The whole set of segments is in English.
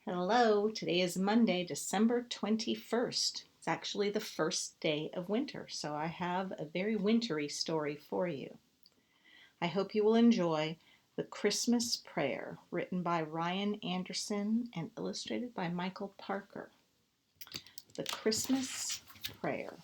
Hello, today is Monday, December 21st. It's actually the first day of winter, so I have a very wintry story for you. I hope you will enjoy The Christmas Prayer, written by Ryan Anderson and illustrated by Michael Parker. The Christmas Prayer.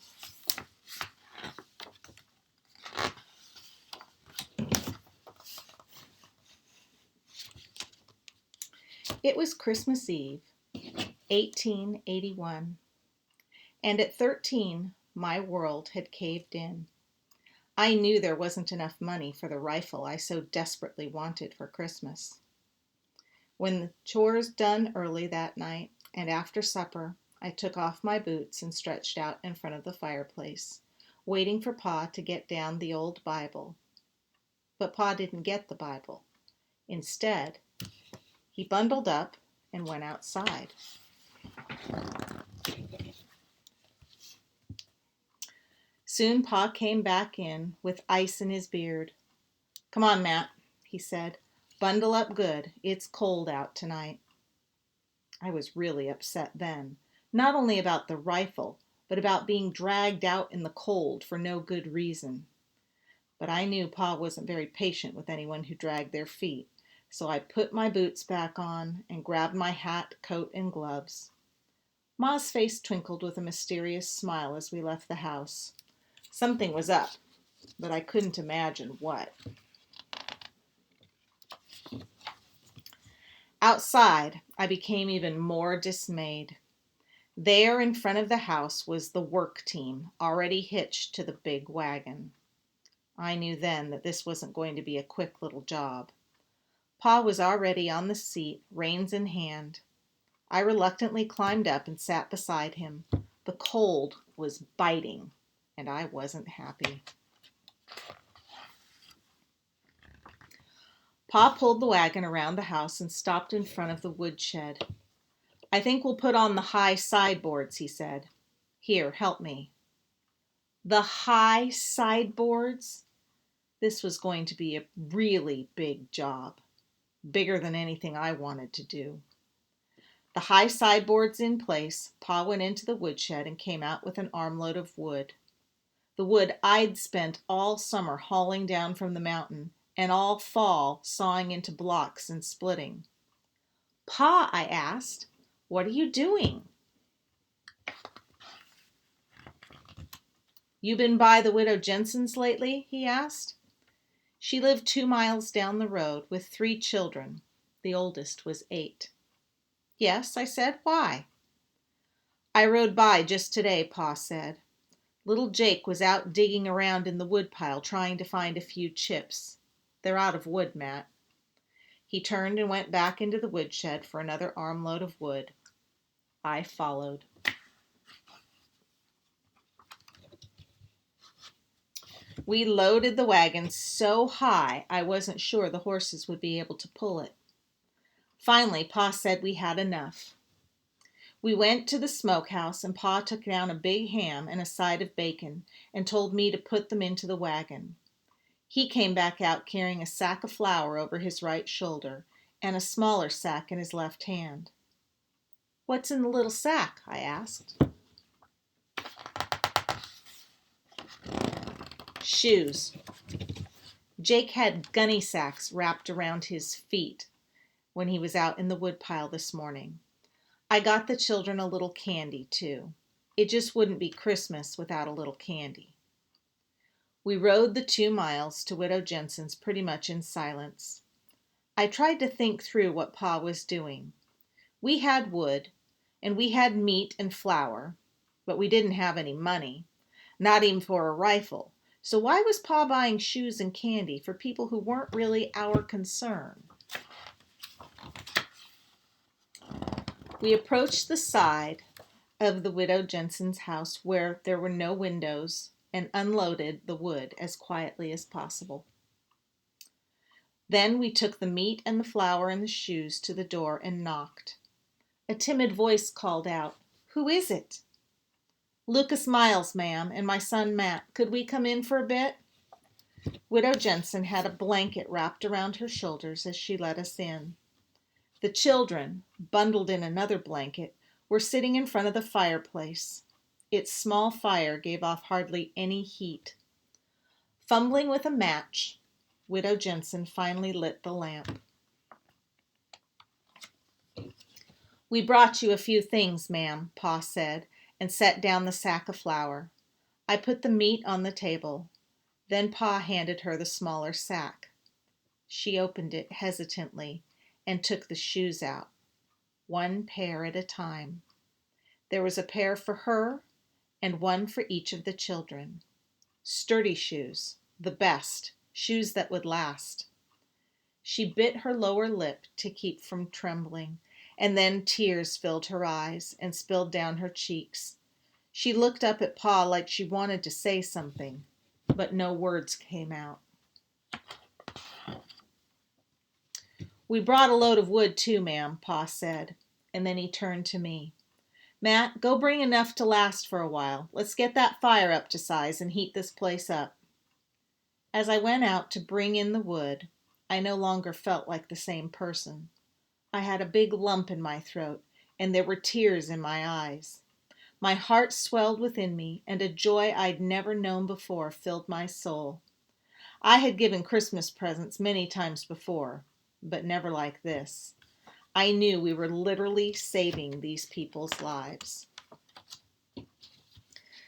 It was Christmas Eve, 1881, and at 13, my world had caved in. I knew there wasn't enough money for the rifle I so desperately wanted for Christmas. When the chores done early that night, and after supper, I took off my boots and stretched out in front of the fireplace, waiting for Pa to get down the old Bible. But Pa didn't get the Bible. Instead, he bundled up and went outside. Soon Pa came back in with ice in his beard. "Come on, Matt," he said. "Bundle up good. It's cold out tonight." I was really upset then, not only about the rifle, but about being dragged out in the cold for no good reason. But I knew Pa wasn't very patient with anyone who dragged their feet, so I put my boots back on and grabbed my hat, coat, and gloves. Ma's face twinkled with a mysterious smile as we left the house. Something was up, but I couldn't imagine what. Outside, I became even more dismayed. There in front of the house was the work team, already hitched to the big wagon. I knew then that this wasn't going to be a quick little job. Pa was already on the seat, reins in hand. I reluctantly climbed up and sat beside him. The cold was biting, and I wasn't happy. Pa pulled the wagon around the house and stopped in front of the woodshed. "I think we'll put on the high sideboards," he said. "Here, help me." The high sideboards? This was going to be a really big job, bigger than anything I wanted to do. The high sideboards in place, Pa went into the woodshed and came out with an armload of wood. The wood I'd spent all summer hauling down from the mountain and all fall sawing into blocks and splitting. "Pa," I asked, "what are you doing?" "You been by the Widow Jensen's lately?" he asked. She lived 2 miles down the road with 3 children. The oldest was 8. "Yes," I said. "Why?" "I rode by just today," Pa said. "Little Jake was out digging around in the woodpile trying to find a few chips. They're out of wood, Matt." He turned and went back into the woodshed for another armload of wood. I followed. We loaded the wagon so high I wasn't sure the horses would be able to pull it. Finally, Pa said we had enough. We went to the smokehouse and Pa took down a big ham and a side of bacon and told me to put them into the wagon. He came back out carrying a sack of flour over his right shoulder and a smaller sack in his left hand. "What's in the little sack?" I asked. "Shoes." Jake had gunny sacks wrapped around his feet when he was out in the woodpile this morning. I got the children a little candy, too. It just wouldn't be Christmas without a little candy. We rode the 2 miles to Widow Jensen's pretty much in silence. I tried to think through what Pa was doing. We had wood, and we had meat and flour, but we didn't have any money, not even for a rifle. So why was Pa buying shoes and candy for people who weren't really our concern? We approached the side of the Widow Jensen's house where there were no windows and unloaded the wood as quietly as possible. Then we took the meat and the flour and the shoes to the door and knocked. A timid voice called out, "Who is it?" "Lucas Miles, ma'am, and my son Matt. Could we come in for a bit?" Widow Jensen had a blanket wrapped around her shoulders as she let us in. The children, bundled in another blanket, were sitting in front of the fireplace. Its small fire gave off hardly any heat. Fumbling with a match, Widow Jensen finally lit the lamp. "We brought you a few things, ma'am," Pa said, and set down the sack of flour. I put the meat on the table. Then Pa handed her the smaller sack. She opened it hesitantly and took the shoes out, one pair at a time. There was a pair for her and one for each of the children. Sturdy shoes, the best, shoes that would last. She bit her lower lip to keep from trembling, and then tears filled her eyes and spilled down her cheeks. She looked up at Pa like she wanted to say something, but no words came out. "We brought a load of wood too, ma'am," Pa said, and then he turned to me. "Matt, go bring enough to last for a while. Let's get that fire up to size and heat this place up." As I went out to bring in the wood, I no longer felt like the same person. I had a big lump in my throat, and there were tears in my eyes. My heart swelled within me, and a joy I'd never known before filled my soul. I had given Christmas presents many times before, but never like this. I knew we were literally saving these people's lives.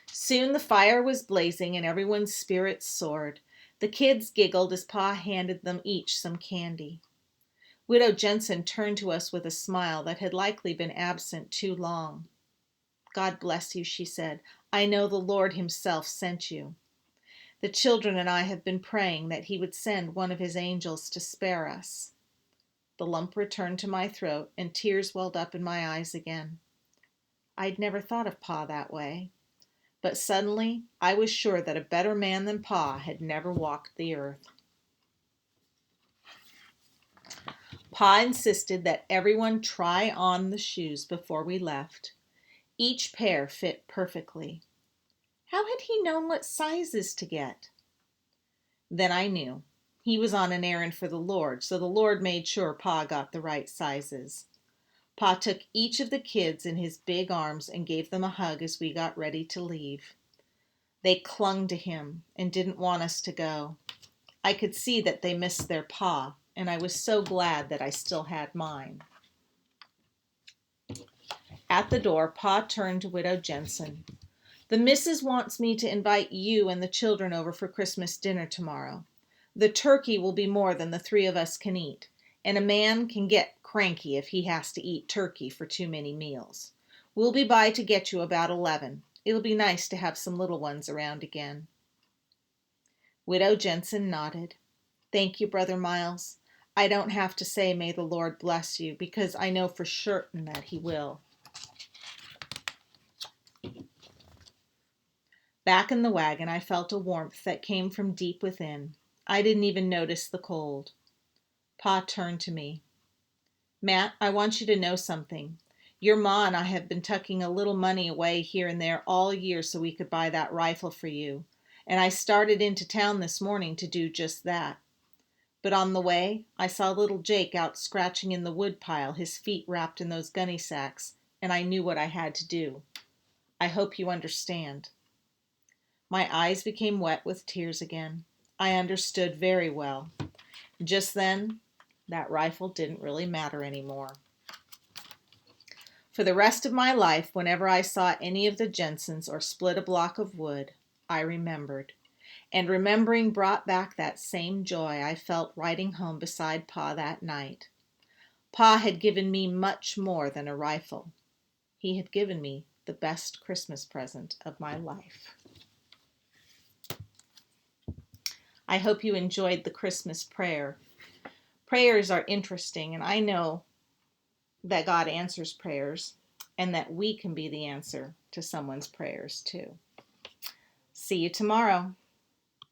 Soon the fire was blazing and everyone's spirits soared. The kids giggled as Pa handed them each some candy. Widow Jensen turned to us with a smile that had likely been absent too long. "God bless you," she said. "I know the Lord Himself sent you. The children and I have been praying that He would send one of His angels to spare us." The lump returned to my throat and tears welled up in my eyes again. I'd never thought of Pa that way, but suddenly I was sure that a better man than Pa had never walked the earth. Pa insisted that everyone try on the shoes before we left. Each pair fit perfectly. How had he known what sizes to get? Then I knew. He was on an errand for the Lord, so the Lord made sure Pa got the right sizes. Pa took each of the kids in his big arms and gave them a hug as we got ready to leave. They clung to him and didn't want us to go. I could see that they missed their Pa, and I was so glad that I still had mine. At the door, Pa turned to Widow Jensen. "The missus wants me to invite you and the children over for Christmas dinner tomorrow. The turkey will be more than the three of us can eat, and a man can get cranky if he has to eat turkey for too many meals. We'll be by to get you about 11. It'll be nice to have some little ones around again." Widow Jensen nodded. "Thank you, Brother Miles. I don't have to say may the Lord bless you, because I know for certain that He will." Back in the wagon, I felt a warmth that came from deep within. I didn't even notice the cold. Pa turned to me. "Matt, I want you to know something. Your ma and I have been tucking a little money away here and there all year so we could buy that rifle for you, and I started into town this morning to do just that. But on the way, I saw little Jake out scratching in the wood pile, his feet wrapped in those gunny sacks, and I knew what I had to do. I hope you understand." My eyes became wet with tears again. I understood very well. Just then, that rifle didn't really matter anymore. For the rest of my life, whenever I saw any of the Jensens or split a block of wood, I remembered. And remembering brought back that same joy I felt riding home beside Pa that night. Pa had given me much more than a rifle. He had given me the best Christmas present of my life. I hope you enjoyed the Christmas prayer. Prayers are interesting, and I know that God answers prayers and that we can be the answer to someone's prayers too. See you tomorrow.